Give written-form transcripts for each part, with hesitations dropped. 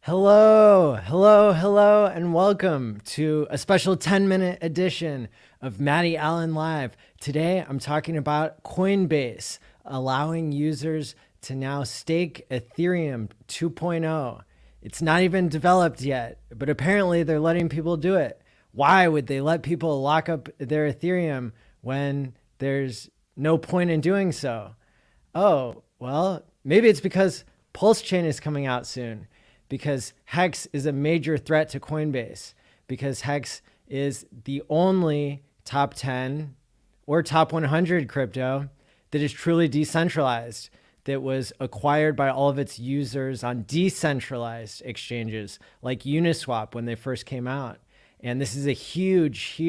Hello, and welcome to a special 10-minute edition of Matty Allin Live. Today, I'm talking about Coinbase, allowing users to now stake Ethereum 2.0. It's not even developed yet, but apparently they're letting people do it. Why would they let people lock up their Ethereum when there's no point in doing so? Oh, well, maybe it's because Pulse Chain is coming out soon, because HEX is a major threat to Coinbase, because HEX is the only top 10 or top 100 crypto that is truly decentralized, that was acquired by all of its users on decentralized exchanges like Uniswap when they first came out. And this is a huge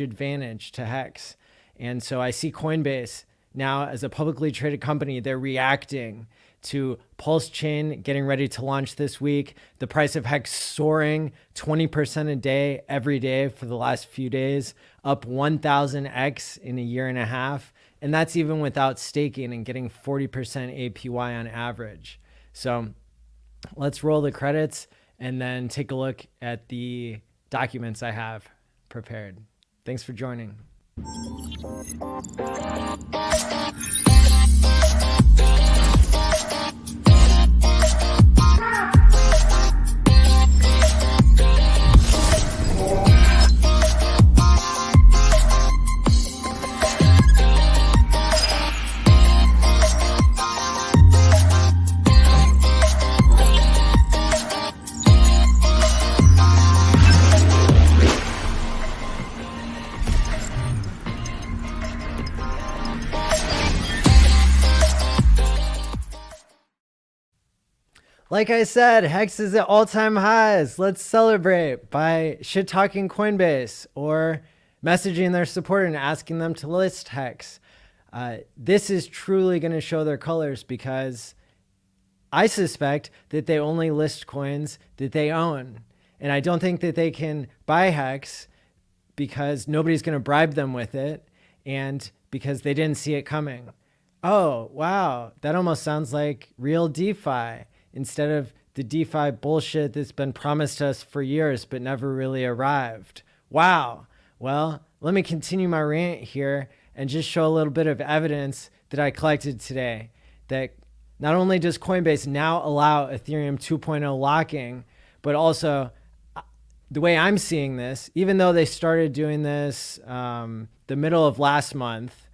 advantage to HEX. And so I see Coinbase now as a publicly traded company, they're reacting to Pulse Chain getting ready to launch this week. The price of HEX soaring 20% a day, every day for the last few days, up 1,000x in a year and a half. And that's even without staking and getting 40% APY on average. So let's roll the credits and then take a look at the documents I have prepared. Thanks for joining. Like I said, HEX is at all-time highs. Let's celebrate by shit-talking Coinbase or messaging their support and asking them to list HEX. This is truly going to show their colors, because I suspect that they only list coins that they own. And I don't think that they can buy HEX because nobody's going to bribe them with it, and because they didn't see it coming. Oh, wow. That almost sounds like real DeFi, instead of the DeFi bullshit that's been promised to us for years but never really arrived. Wow. Well, let me continue my rant here and just show a little bit of evidence that I collected today, that not only does Coinbase now allow Ethereum 2.0 locking, but also the way I'm seeing this, even though they started doing this the middle of last month,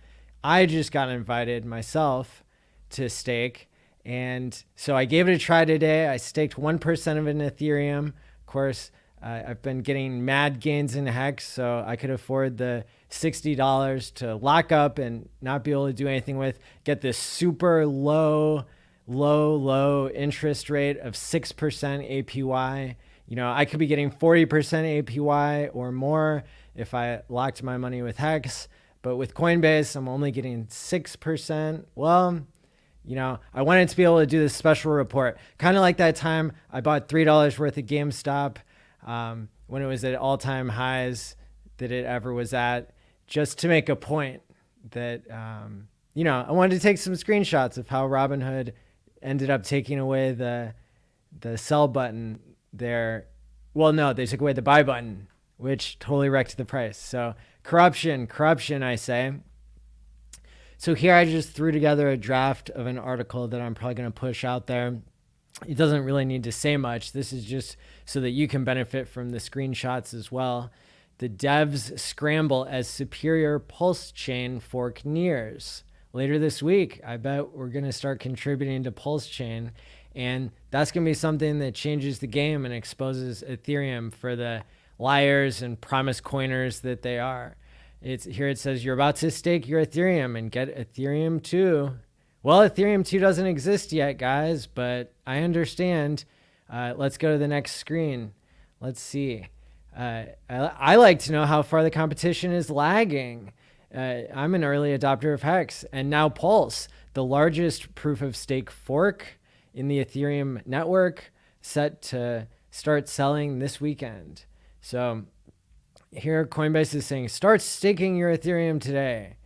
I just got invited myself to stake. And so I gave it a try today. I staked 1% of an Ethereum. Of course, I've been getting mad gains in HEX, so I could afford the $60 to lock up and not be able to do anything with, get this super low interest rate of 6% APY. You know, I could be getting 40% APY or more if I locked my money with HEX. But with Coinbase, I'm only getting 6%. Well, you know, I wanted to be able to do this special report, kind of like that time I bought $3 worth of GameStop when it was at all-time highs that it ever was at, just to make a point that, you know, I wanted to take some screenshots of how Robinhood ended up taking away the sell button there. Well, no, they took away the buy button, which totally wrecked the price. So corruption, I say. So here I just threw together a draft of an article that I'm probably going to push out there. It doesn't really need to say much. This is just so that you can benefit from the screenshots as well. The devs scramble as superior Pulse Chain fork nears. Later this week, I bet we're going to start contributing to Pulse Chain, and that's going to be something that changes the game and exposes Ethereum for the liars and promise coiners that they are. Here it says you're about to stake your Ethereum and get Ethereum 2. Well, Ethereum 2 doesn't exist yet, guys, but I understand. Let's go to the next screen. Let's see. I like to know how far the competition is lagging. I'm an early adopter of HEX, and now Pulse, the largest proof of stake fork in the Ethereum network, set to start selling this weekend. So here Coinbase is saying, start staking your Ethereum today.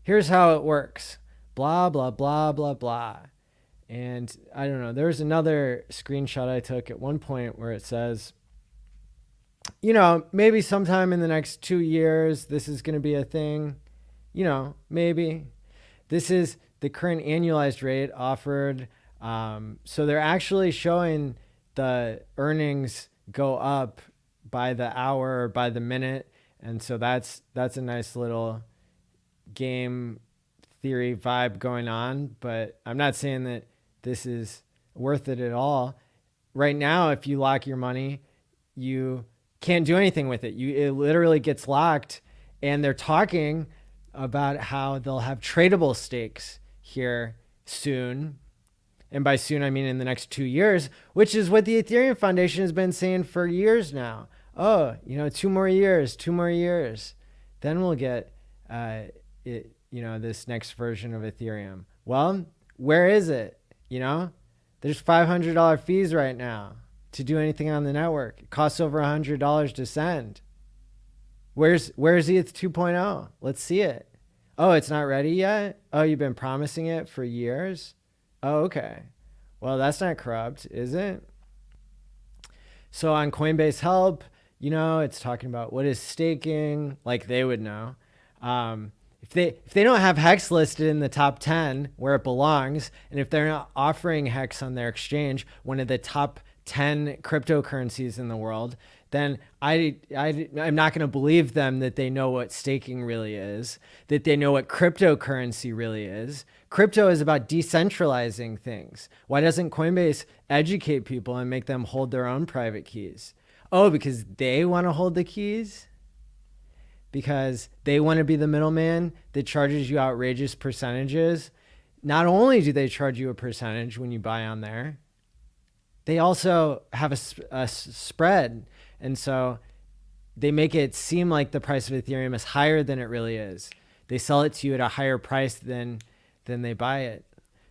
Here's how it works. Blah, blah, blah, blah, blah. And I don't know, there's another screenshot I took at one point where it says, maybe sometime in the next 2 years, this is going to be a thing. Maybe. This is the current annualized rate offered. So they're actually showing the earnings go up by the hour or by the minute. And so that's a nice little game theory vibe going on. But I'm not saying that this is worth it at all. Right now, if you lock your money, you can't do anything with it. It literally gets locked, and they're talking about how they'll have tradable stakes here soon. And by soon, I mean in the next 2 years, which is what the Ethereum Foundation has been saying for years now. 2 more years, then we'll get this next version of Ethereum. Well, where is it? There's $500 fees right now to do anything on the network. It costs over $100 to send. Where's ETH 2.0? Let's see it. Oh, it's not ready yet? Oh, you've been promising it for years? Oh, okay. Well, that's not corrupt, is it? So on Coinbase Help, it's talking about what is staking, like they would know. If they don't have HEX listed in the top 10 where it belongs, and if they're not offering HEX on their exchange, one of the top 10 cryptocurrencies in the world, then I'm not going to believe them that they know what staking really is, that they know what cryptocurrency really is. Crypto is about decentralizing things. Why doesn't Coinbase educate people and make them hold their own private keys? Oh, because they want to hold the keys? Because they want to be the middleman that charges you outrageous percentages? Not only do they charge you a percentage when you buy on there, they also have a spread. And so they make it seem like the price of Ethereum is higher than it really is. They sell it to you at a higher price than they buy it.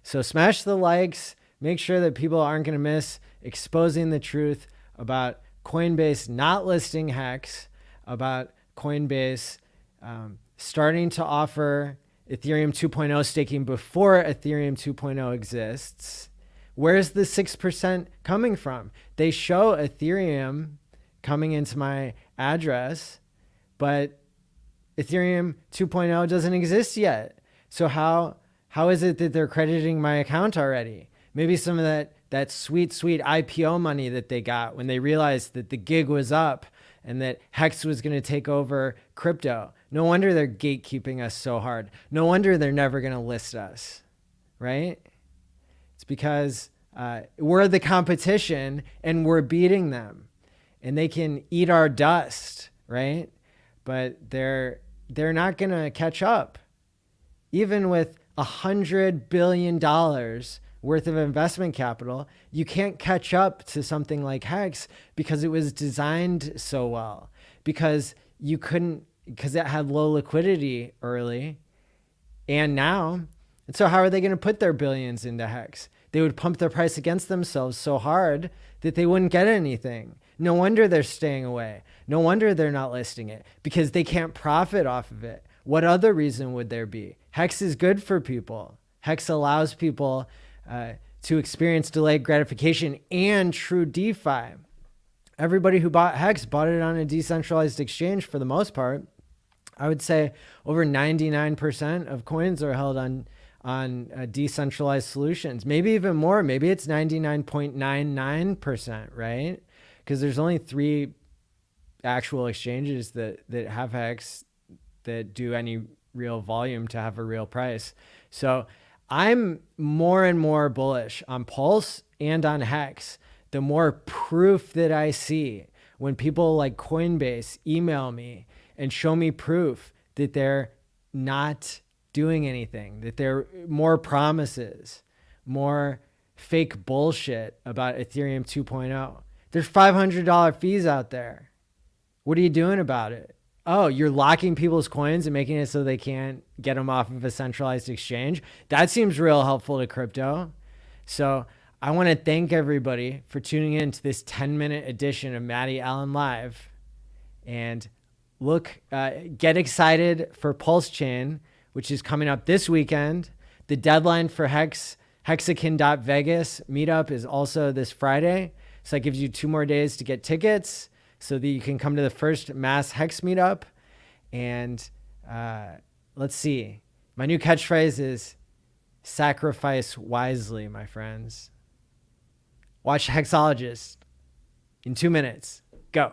So smash the likes. Make sure that people aren't going to miss exposing the truth about Coinbase not listing HEX, about Coinbase starting to offer Ethereum 2.0 staking before Ethereum 2.0 exists. Where's the 6% coming from? They show Ethereum coming into my address, but Ethereum 2.0 doesn't exist yet. So how is it that they're crediting my account already? Maybe some of that sweet IPO money that they got when they realized that the gig was up and that HEX was going to take over crypto. No wonder they're gatekeeping us so hard. No wonder they're never going to list us, right? It's because we're the competition and we're beating them, and they can eat our dust, right? But they're not going to catch up. Even with $100 billion worth of investment capital, you can't catch up to something like HEX because it was designed so well, because it had low liquidity early and now. And so how are they going to put their billions into HEX? They would pump their price against themselves so hard that they wouldn't get anything. No wonder they're staying away. No wonder they're not listing it, because they can't profit off of it. What other reason would there be? HEX is good for people. HEX allows people to experience delayed gratification and true DeFi. Everybody who bought HEX bought it on a decentralized exchange for the most part. I would say over 99% of coins are held on decentralized solutions. Maybe even more. Maybe it's 99.99%, right? Because there's only 3 actual exchanges that have HEX that do any real volume to have a real price. So I'm more and more bullish on Pulse and on HEX the more proof that I see. When people like Coinbase email me and show me proof that they're not doing anything, that there are more promises, more fake bullshit about Ethereum 2.0. There's $500 fees out there. What are you doing about it? Oh, you're locking people's coins and making it so they can't get them off of a centralized exchange. That seems real helpful to crypto. So I want to thank everybody for tuning in to this 10-minute edition of Matty Allin Live. And get excited for Pulse Chain, which is coming up this weekend. The deadline for HEX Hexakin.Vegas meetup is also this Friday. So that gives you 2 more days to get tickets so that you can come to the first mass Hex meetup. And let's see. My new catchphrase is sacrifice wisely, my friends. Watch Hexologist in 2 minutes. Go.